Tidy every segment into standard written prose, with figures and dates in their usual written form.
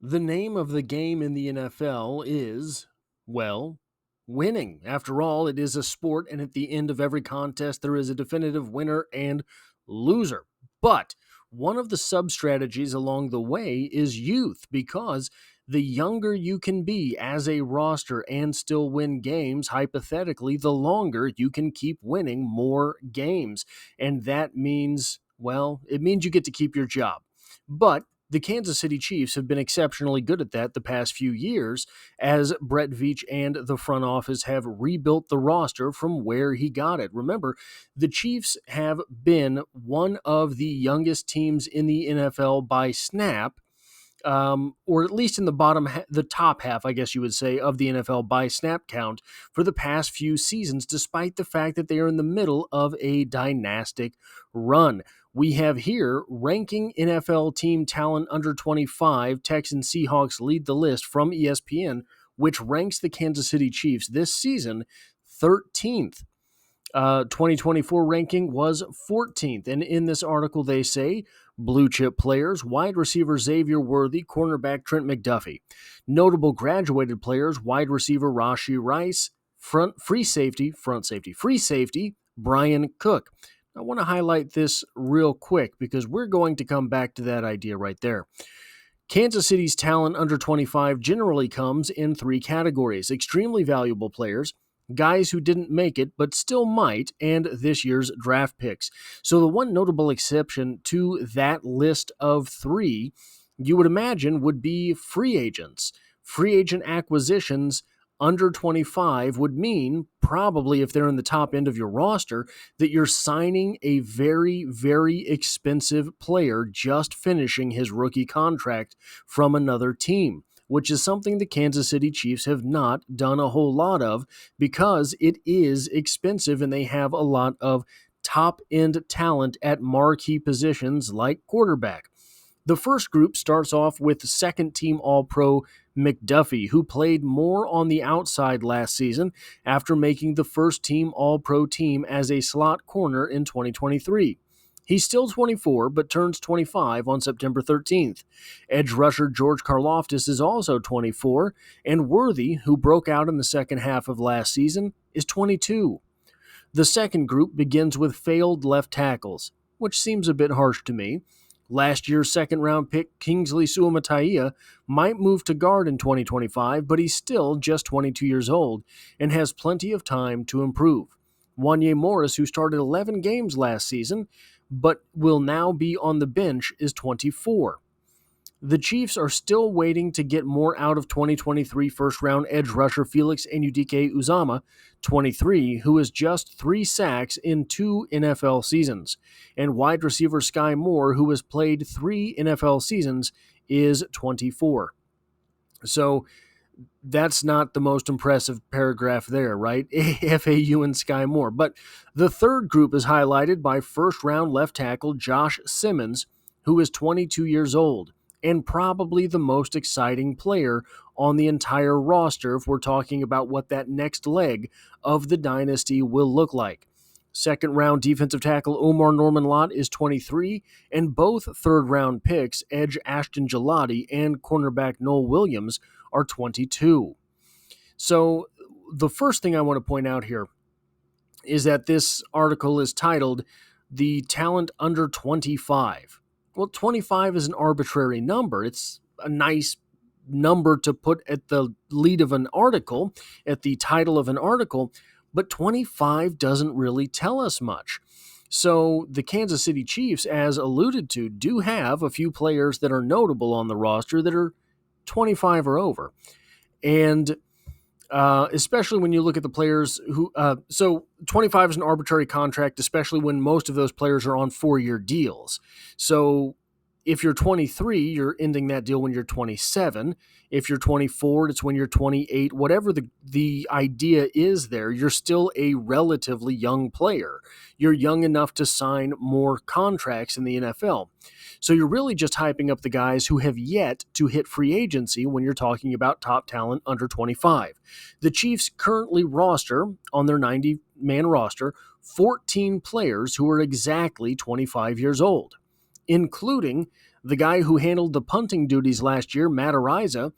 The name of the game in the NFL is, well, winning. After all, it is a sport, and at the end of every contest, there is a definitive winner and loser. But one of the sub strategies along the way is youth, because the younger you can be as a roster and still win games, hypothetically, the longer you can keep winning more games. And that means, well, it means you get to keep your job. But the Kansas City Chiefs have been exceptionally good at that the past few years, as Brett Veach and the front office have rebuilt the roster from where he got it. Remember, the Chiefs have been one of the youngest teams in the NFL by snap, or at least in the top half, I guess you would say, of the NFL by snap count for the past few seasons, despite the fact that they are in the middle of a dynastic run. We have here ranking NFL team talent under 25. Texans Seahawks lead the list from ESPN, which ranks the Kansas City Chiefs this season 13th. 2024 ranking was 14th. And in this article, they say blue chip players, wide receiver Xavier Worthy, cornerback Trent McDuffie. Notable graduated players, wide receiver Rashee Rice, free safety Brian Cook. I want to highlight this real quick because we're going to come back to that idea right there. Kansas City's talent under 25 generally comes in three categories: extremely valuable players, guys who didn't make it but still might, and this year's draft picks. So the one notable exception to that list of three, you would imagine, would be free agents. Free agent acquisitions under 25 would mean, probably if they're in the top end of your roster, that you're signing a very, very expensive player just finishing his rookie contract from another team, which is something the Kansas City Chiefs have not done a whole lot of because it is expensive and they have a lot of top-end talent at marquee positions like quarterback. The first group starts off with second-team All-Pro McDuffie, who played more on the outside last season after making the first-team All-Pro team as a slot corner in 2023. He's still 24, but turns 25 on September 13th. Edge rusher George Karlaftis is also 24, and Worthy, who broke out in the second half of last season, is 22. The second group begins with failed left tackles, which seems a bit harsh to me. Last year's second-round pick Kingsley Suamataia might move to guard in 2025, but he's still just 22 years old and has plenty of time to improve. Wanye Morris, who started 11 games last season, but will now be on the bench, is 24. The Chiefs are still waiting to get more out of 2023 first-round edge rusher Felix Anudike-Uzomah, 23, who has just 3 sacks in 2 NFL seasons, and wide receiver Sky Moore, who has played 3 NFL seasons, is 24. So that's not the most impressive paragraph there, right? FAU and Sky Moore. But the third group is highlighted by first-round left tackle Josh Simmons, who is 22 years old, and probably the most exciting player on the entire roster if we're talking about what that next leg of the dynasty will look like. Second-round defensive tackle Omar Norman-Lott is 23, and both third-round picks, edge Ashton Gillotte and cornerback Noel Williams, are 22. So the first thing I want to point out here is that this article is titled The Talent Under 25. Well, 25 is an arbitrary number. It's a nice number to put at the lead of an article, at the title of an article, but 25 doesn't really tell us much. So the Kansas City Chiefs, as alluded to, do have a few players that are notable on the roster that are 25 or over. And especially when you look at the players who, so 25 is an arbitrary contract, especially when most of those players are on 4-year deals. So if you're 23, you're ending that deal when you're 27. If you're 24, it's when you're 28. Whatever the idea is there, you're still a relatively young player. You're young enough to sign more contracts in the NFL. So you're really just hyping up the guys who have yet to hit free agency when you're talking about top talent under 25. The Chiefs currently roster, on their 90-man roster, 14 players who are exactly 25 years old, including the guy who handled the punting duties last year, Matt Ariza,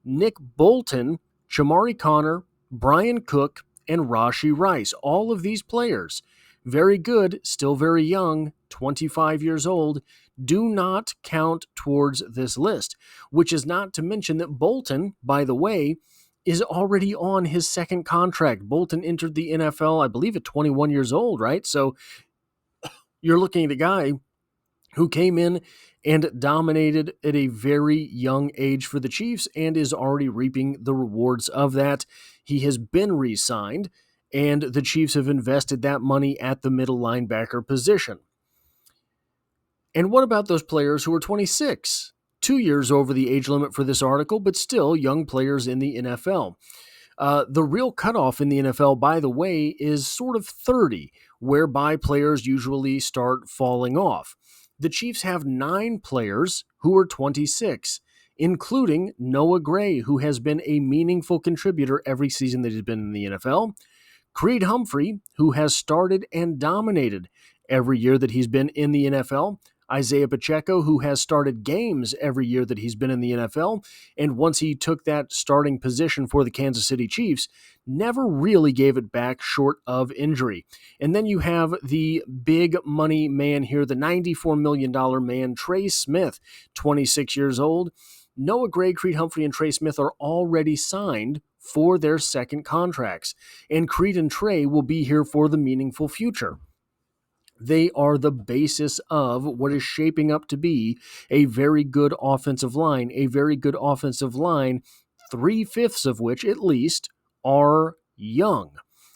Nick Bolton, Chamari Connor, Brian Cook, and Rashee Rice. All of these players, very good, still very young, 25 years old, do not count towards this list, which is not to mention that Bolton, by the way, is already on his second contract. Bolton entered the NFL, I believe, at 21 years old, right? So you're looking at a guy who came in and dominated at a very young age for the Chiefs and is already reaping the rewards of that. He has been re-signed, and the Chiefs have invested that money at the middle linebacker position. And what about those players who are 26? 2 years over the age limit for this article, but still young players in the NFL. The real cutoff in the NFL, by the way, is sort of 30, whereby players usually start falling off. The Chiefs have 9 players who are 26, including Noah Gray, who has been a meaningful contributor every season that he's been in the NFL, Creed Humphrey, who has started and dominated every year that he's been in the NFL, Isaiah Pacheco, who has started games every year that he's been in the NFL, and once he took that starting position for the Kansas City Chiefs, never really gave it back short of injury. And then you have the big money man here, the $94 million man, Trey Smith, 26 years old. Noah Gray, Creed Humphrey, and Trey Smith are already signed for their second contracts, and Creed and Trey will be here for the meaningful future. They are the basis of what is shaping up to be a very good offensive line, 3/5 of which, at least, are young.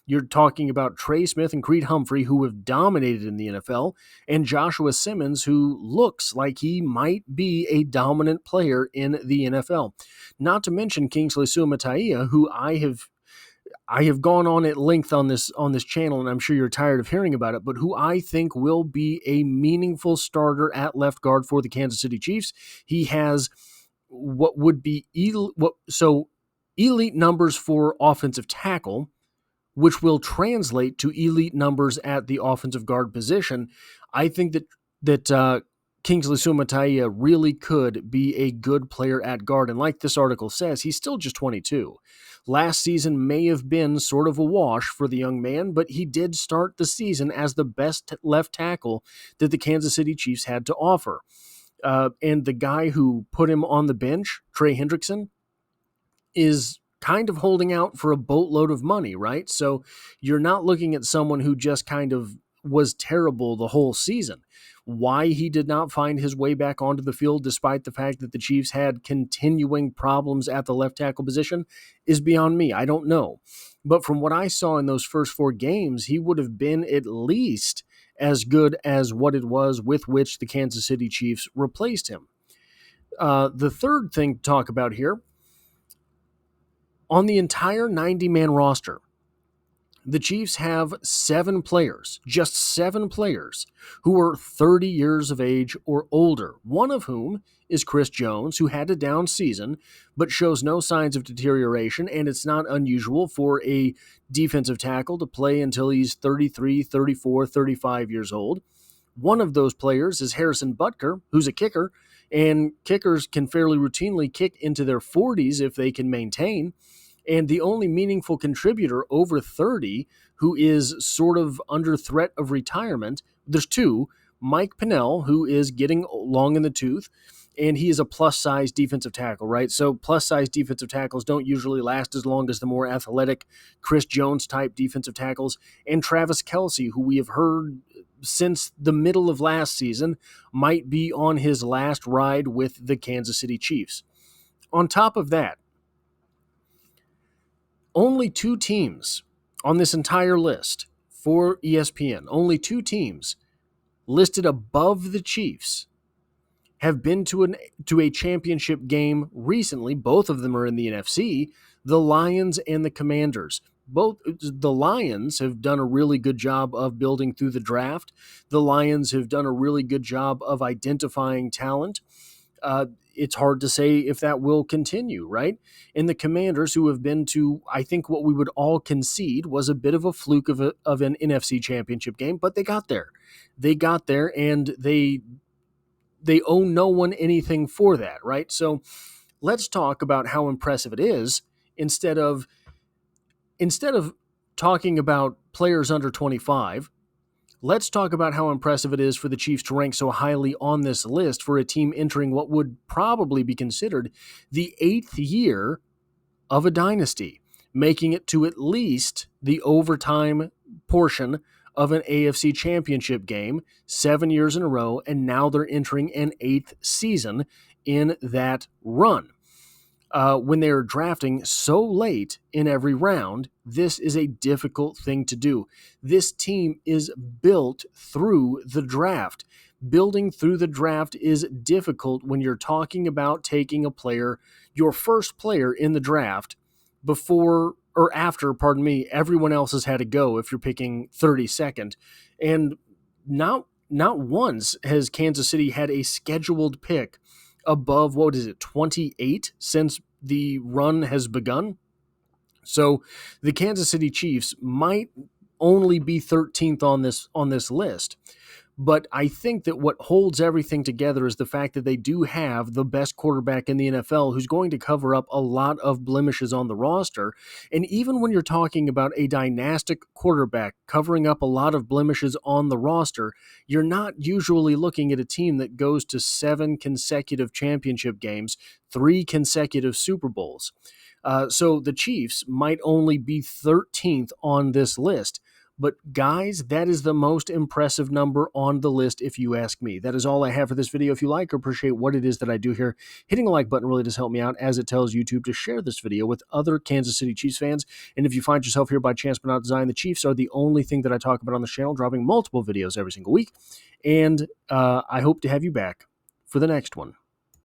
You're talking about Trey Smith and Creed Humphrey, who have dominated in the NFL, and Joshua Simmons, who looks like he might be a dominant player in the NFL. Not to mention Kingsley Suamataia, who I have gone on at length on this channel, and I'm sure you're tired of hearing about it, but who I think will be a meaningful starter at left guard for the Kansas City Chiefs. He has what would be elite numbers for offensive tackle, which will translate to elite numbers at the offensive guard position. I think that Kingsley Suamataia really could be a good player at guard. And like this article says, he's still just 22. Last season may have been sort of a wash for the young man, but he did start the season as the best left tackle that the Kansas City Chiefs had to offer. And the guy who put him on the bench, Trey Hendrickson, is kind of holding out for a boatload of money, right? So you're not looking at someone who just kind of was terrible the whole season. Why he did not find his way back onto the field, despite the fact that the Chiefs had continuing problems at the left tackle position, is beyond me. I don't know. But from what I saw in those first 4 games, he would have been at least as good as what it was with which the Kansas City Chiefs replaced him. The third thing to talk about here, on the entire 90-man roster, the Chiefs have 7 players, just 7 players, who are 30 years of age or older, one of whom is Chris Jones, who had a down season, but shows no signs of deterioration, and it's not unusual for a defensive tackle to play until he's 33, 34, 35 years old. One of those players is Harrison Butker, who's a kicker, and kickers can fairly routinely kick into their 40s if they can maintain. And the only meaningful contributor over 30 who is sort of under threat of retirement, there's 2. Mike Pennell, who is getting long in the tooth, and he is a plus-size defensive tackle, right? So plus-size defensive tackles don't usually last as long as the more athletic Chris Jones-type defensive tackles. And Travis Kelce, who we have heard since the middle of last season, might be on his last ride with the Kansas City Chiefs. On top of that, only 2 teams on this entire list for ESPN, only 2 teams listed above the Chiefs have been to a championship game recently. Both of them are in the NFC, the Lions and the Commanders. Both the Lions have done a really good job of building through the draft. The Lions have done a really good job of identifying talent. It's hard to say if that will continue, right? And the Commanders, who have been to, I think what we would all concede was a bit of a fluke of an NFC championship game, but they got there. They got there, and they they owe no one anything for that, right? So let's talk about how impressive it is instead of talking about players under 25. Let's talk about how impressive it is for the Chiefs to rank so highly on this list for a team entering what would probably be considered the 8th year of a dynasty, making it to at least the overtime portion of an AFC championship game 7 years in a row, and now they're entering an 8th season in that run. When they're drafting so late in every round, this is a difficult thing to do. This team is built through the draft. Building through the draft is difficult when you're talking about taking a player, your first player in the draft, before or after, everyone else has had to go if you're picking 32nd. And not once has Kansas City had a scheduled pick above, 28 since the run has begun. So the Kansas City Chiefs might only be 13th on this list. But I think that what holds everything together is the fact that they do have the best quarterback in the NFL who's going to cover up a lot of blemishes on the roster. And even when you're talking about a dynastic quarterback covering up a lot of blemishes on the roster, you're not usually looking at a team that goes to 7 consecutive championship games, 3 consecutive Super Bowls. So the Chiefs might only be 13th on this list. But guys, that is the most impressive number on the list if you ask me. That is all I have for this video. If you like or appreciate what it is that I do here, hitting the like button really does help me out, as it tells YouTube to share this video with other Kansas City Chiefs fans. And if you find yourself here by chance but not design, the Chiefs are the only thing that I talk about on the channel, dropping multiple videos every single week. And I hope to have you back for the next one.